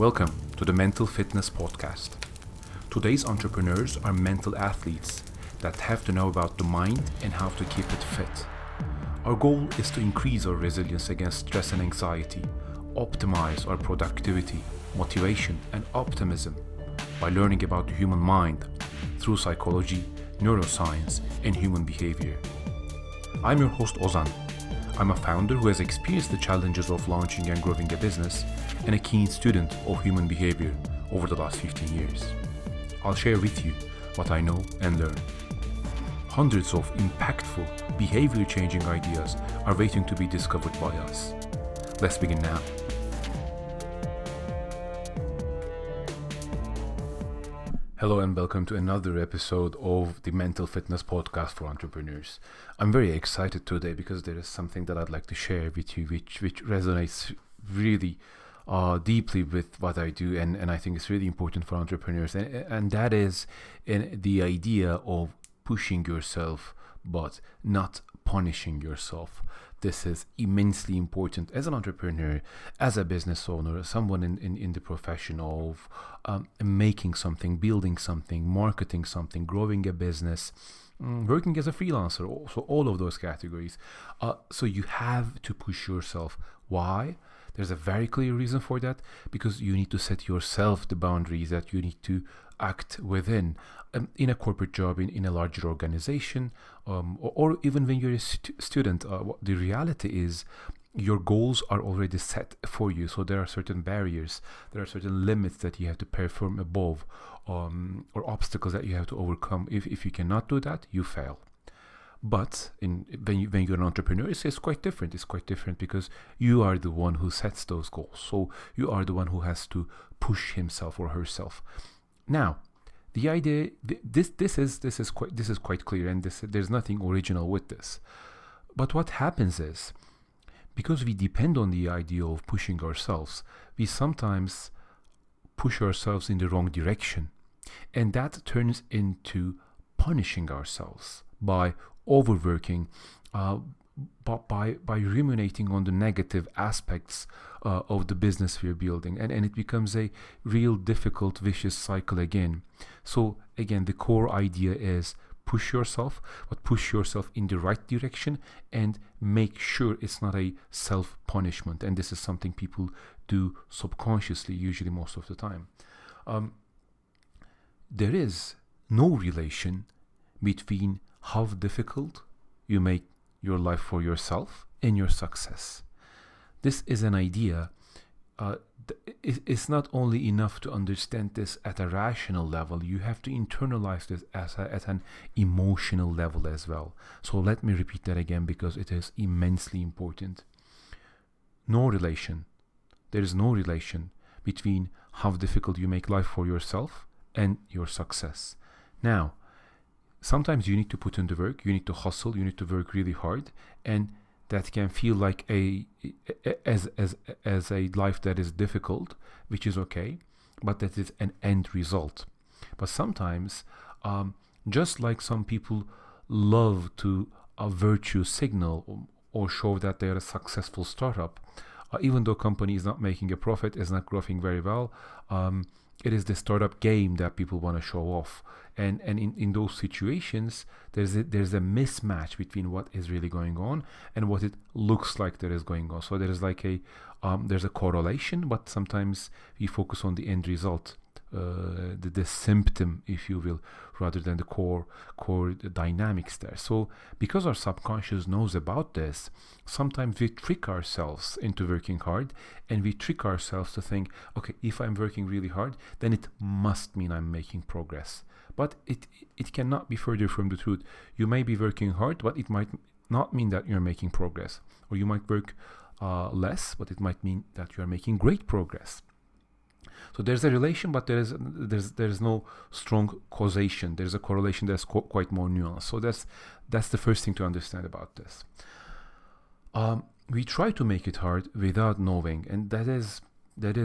Welcome to the Mental Fitness Podcast. Today's entrepreneurs are mental athletes that have to know about the mind and how to keep it fit. Our goal is to increase our resilience against stress and anxiety, optimize our productivity, motivation, and optimism by learning about the human mind through psychology, neuroscience, and human behavior. I'm your host Ozan. I'm a founder who has experienced the challenges of launching and growing a business and a keen student of human behavior over the last 15 years. I'll share with you what I know and learn. Hundreds of impactful, behavior-changing ideas are waiting to be discovered by us. Let's begin now. Hello and welcome to another episode of the Mental Fitness Podcast for Entrepreneurs. I'm very excited today because there is something that I'd like to share with you which resonates really deeply with what I do, and I think it's really important for entrepreneurs, and that is the idea of pushing yourself but not punishing yourself. This is immensely important as an entrepreneur, as a business owner, someone in the profession of making something, building something, marketing something, growing a business, working as a freelancer, also all of those categories. So you have to push yourself. Why? There's a very clear reason for that, because you need to set yourself the boundaries that you need to act within. In a corporate job, in a larger organization, or even when you're a student, the reality is your goals are already set for you. So there are certain barriers, there are certain limits that you have to perform above, or obstacles that you have to overcome. If you cannot do that, you fail. But when you're an entrepreneur, it's quite different. It's quite different because you are the one who sets those goals. So you are the one who has to push himself or herself. Now, the idea, this is quite clear, and there's nothing original with this. But what happens is, because we depend on the idea of pushing ourselves, we sometimes push ourselves in the wrong direction, and that turns into punishing ourselves by overworking, by ruminating on the negative aspects of the business we're building, and it becomes a real difficult vicious cycle again. So again, the core idea is push yourself, but push yourself in the right direction and make sure it's not a self-punishment. And this is something people do subconsciously, usually most of the time. There is no relation between how difficult you make your life for yourself and your success. This is an idea. It's not only enough to understand this at a rational level. You have to internalize this at an emotional level as well. So let me repeat that again, because it is immensely important. No relation. There is no relation between how difficult you make life for yourself and your success. Now, sometimes you need to put in the work, you need to hustle, you need to work really hard, and that can feel like as a life that is difficult, which is okay, but that is an end result. But sometimes, just like some people love to virtue signal or show that they are a successful startup, even though company is not making a profit, is not growing very well, it is the startup game that people want to show off. And in those situations, there's a mismatch between what is really going on and what it looks like there is going on. So there is like there's a correlation, but sometimes we focus on the end result, the symptom, if you will, rather than the core dynamics there. So because our subconscious knows about this, sometimes we trick ourselves into working hard, and we trick ourselves to think, okay, if I'm working really hard, then it must mean I'm making progress. But it cannot be further from the truth. You may be working hard, but it might not mean that you're making progress. Or you might work less, but it might mean that you're making great progress. So there's a relation, but there is no strong causation. There's a correlation that's quite more nuanced. So that's the first thing to understand about this. We try to make it hard without knowing, and that is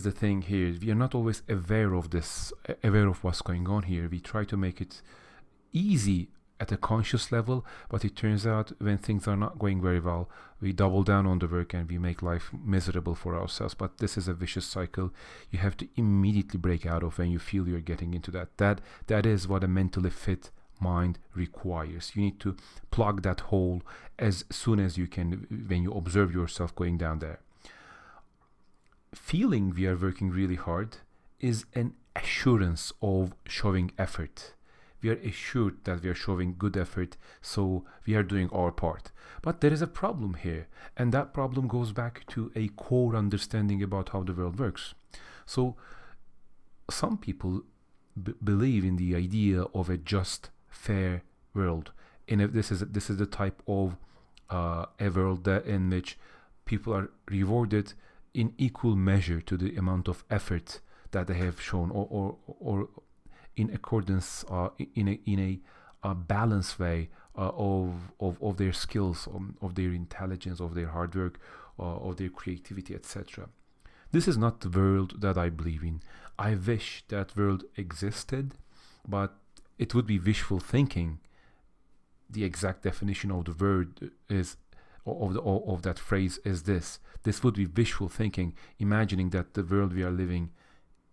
the thing here. We are not always aware of this, aware of what's going on here. We try to make it easy at a conscious level, but it turns out when things are not going very well, we double down on the work and we make life miserable for ourselves. But this is a vicious cycle you have to immediately break out of when you feel you're getting into that is what a mentally fit mind requires. You need to plug that hole as soon as you can when you observe yourself going down there. Feeling we are working really hard is an assurance of showing effort. We are assured that we are showing good effort, so we are doing our part. But there is a problem here, and that problem goes back to a core understanding about how the world works. So some people believe in the idea of a just, fair world. And if this is the type of a world in which people are rewarded in equal measure to the amount of effort that they have shown, or in accordance in a balanced way of their skills, of their intelligence, of their hard work, of their creativity, etc. This is not the world that I believe in. I wish that world existed, but it would be wishful thinking. The exact definition of the word is of that phrase is this. This would be wishful thinking, imagining that the world we are living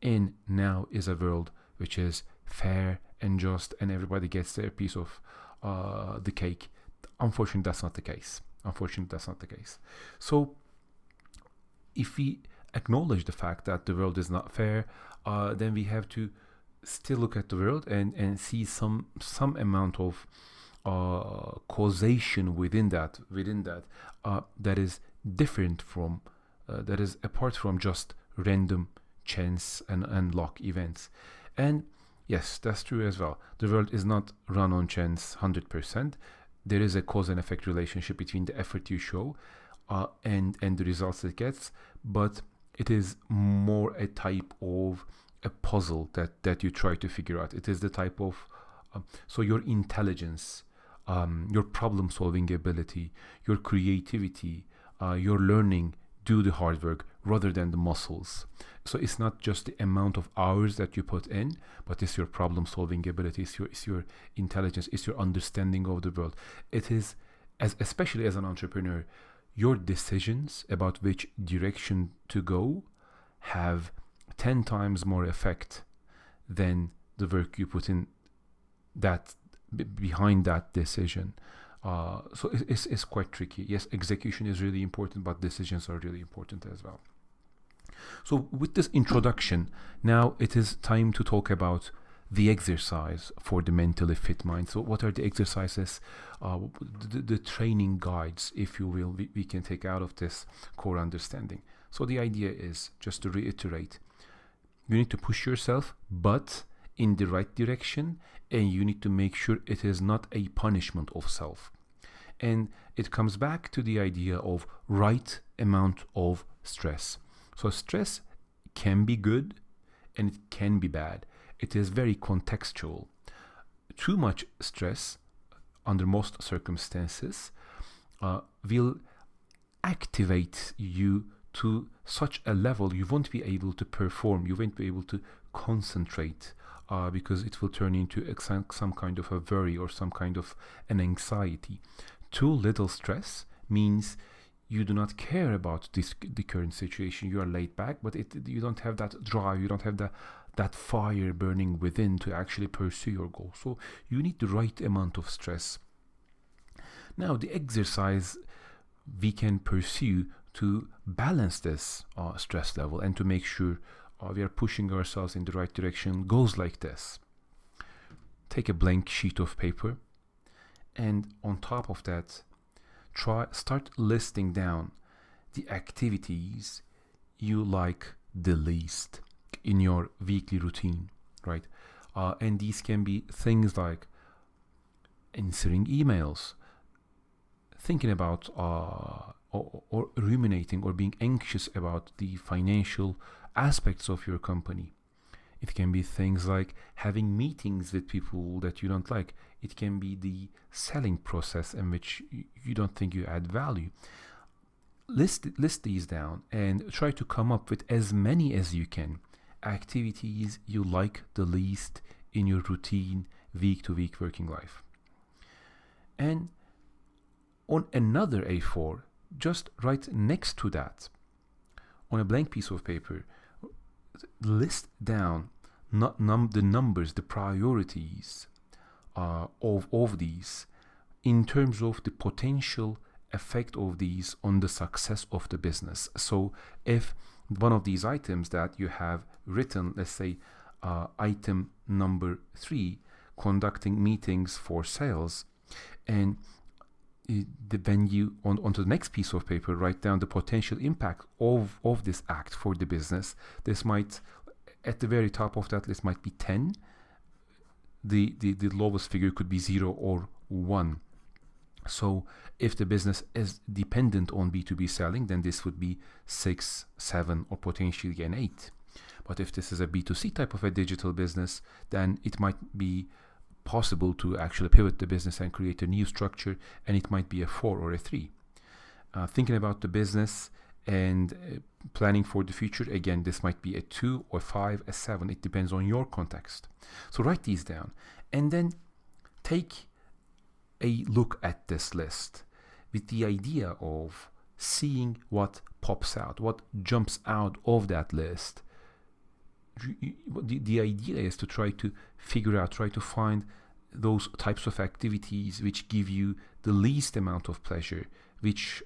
in now is a world which is fair and just, and everybody gets their piece of the cake. Unfortunately, that's not the case. So, if we acknowledge the fact that the world is not fair, then we have to still look at the world and see some amount of causation within that that is different from that is apart from just random chance and luck events. And yes, that's true as well. The world is not run on chance 100%. There is a cause and effect relationship between the effort you show and the results it gets, but it is more a type of a puzzle that you try to figure out. It is the type of so your intelligence, your problem solving ability, your creativity, your learning do the hard work rather than the muscles. So it's not just the amount of hours that you put in, but it's your problem solving ability, it's your intelligence, it's your understanding of the world. It is, especially as an entrepreneur, your decisions about which direction to go have 10 times more effect than the work you put in that behind that decision. So it's quite tricky. Yes, execution is really important, but decisions are really important as well. So with this introduction, now it is time to talk about the exercise for the mentally fit mind. So what are the exercises, the training guides, if you will, we can take out of this core understanding. So the idea is, just to reiterate, you need to push yourself, but in the right direction, and you need to make sure it is not a punishment of self. And it comes back to the idea of right amount of stress. So stress can be good and it can be bad. It is very contextual. Too much stress, under most circumstances, will activate you to such a level you won't be able to perform, you won't be able to concentrate, because it will turn into some kind of a worry or some kind of an anxiety. Too little stress means you do not care about the current situation. You are laid back, but you don't have that drive, you don't have that fire burning within to actually pursue your goal. So you need the right amount of stress. Now, the exercise we can pursue to balance this stress level and to make sure we are pushing ourselves in the right direction goes like this. Take a blank sheet of paper, and on top of that, start listing down the activities you like the least in your weekly routine, right? And these can be things like answering emails, thinking about or ruminating or being anxious about the financial aspects of your company. It can be things like having meetings with people that you don't like. It can be the selling process in which you don't think you add value. List these down and try to come up with as many as you can. Activities you like the least in your routine, week-to-week working life. And on another A4, just write next to that, on a blank piece of paper, list down the numbers, the priorities of these in terms of the potential effect of these on the success of the business. So if one of these items that you have written, let's say item number 3, conducting meetings for sales, and when you onto the next piece of paper write down the potential impact of this act for the business, this might, at the very top of that list, might be 10. The lowest figure could be 0 or 1. So if the business is dependent on B2B selling, then this would be 6, 7, or potentially an 8. But if this is a B2C type of a digital business, then it might be possible to actually pivot the business and create a new structure, and it might be a 4 or a 3. Thinking about the business and planning for the future, again, this might be a 2 or 5, a 7. It depends on your context. So write these down and then take a look at this list with the idea of seeing what pops out, what jumps out of that list. The idea is to try to figure out, try to find those types of activities which give you the least amount of pleasure, which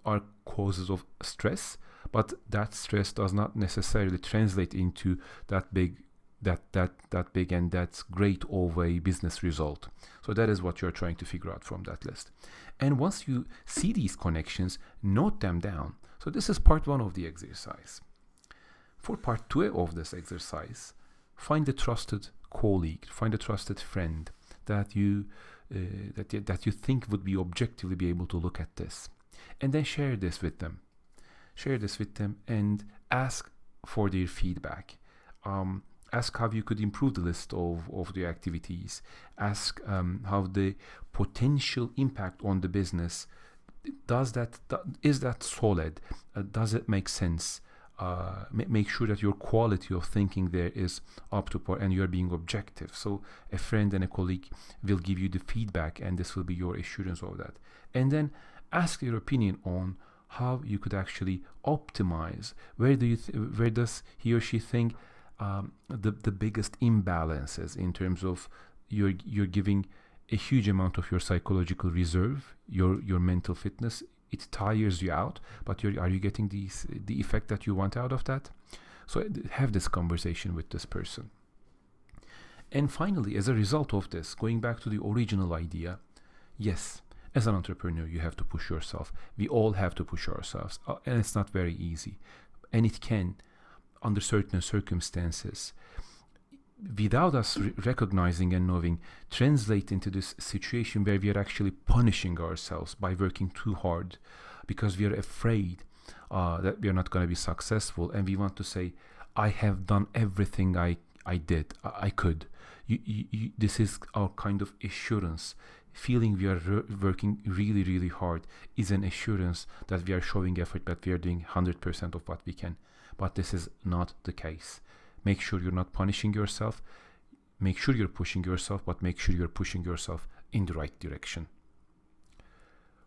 are causes of stress, but that stress does not necessarily translate into that big and that's great of a business result. So that is what you're trying to figure out from that list. And once you see these connections, note them down. So this is part 1 of the exercise. For part 2 of this exercise, find a trusted colleague, find a trusted friend that you think would be objectively be able to look at this, and then share this with them. Share this with them and ask for their feedback. Ask how you could improve the list of the activities. Ask how the potential impact on the business, is that solid? Does it make sense? Make sure that your quality of thinking there is up to par and you're being objective. So a friend and a colleague will give you the feedback, and this will be your assurance of that. And then ask your opinion on how you could actually optimize. Where does he or she think the biggest imbalances in terms of you're giving a huge amount of your psychological reserve, your mental fitness. It tires you out, but are you getting the effect that you want out of that? So have this conversation with this person. And finally, as a result of this, going back to the original idea, yes, as an entrepreneur, you have to push yourself. We all have to push ourselves, and it's not very easy. And it can, under certain circumstances, without us recognizing and knowing, translate into this situation where we are actually punishing ourselves by working too hard because we are afraid that we are not going to be successful, and we want to say, I have done everything I could. This is our kind of assurance. Feeling we are working really, really hard is an assurance that we are showing effort, that we are doing 100% of what we can. But this is not the case. Make sure you're not punishing yourself. Make sure you're pushing yourself, but make sure you're pushing yourself in the right direction.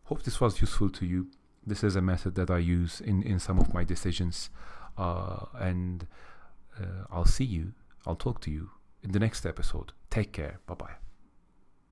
Hope this was useful to you. This is a method that I use in some of my decisions. And I'll talk to you in the next episode. Take care. Bye-bye.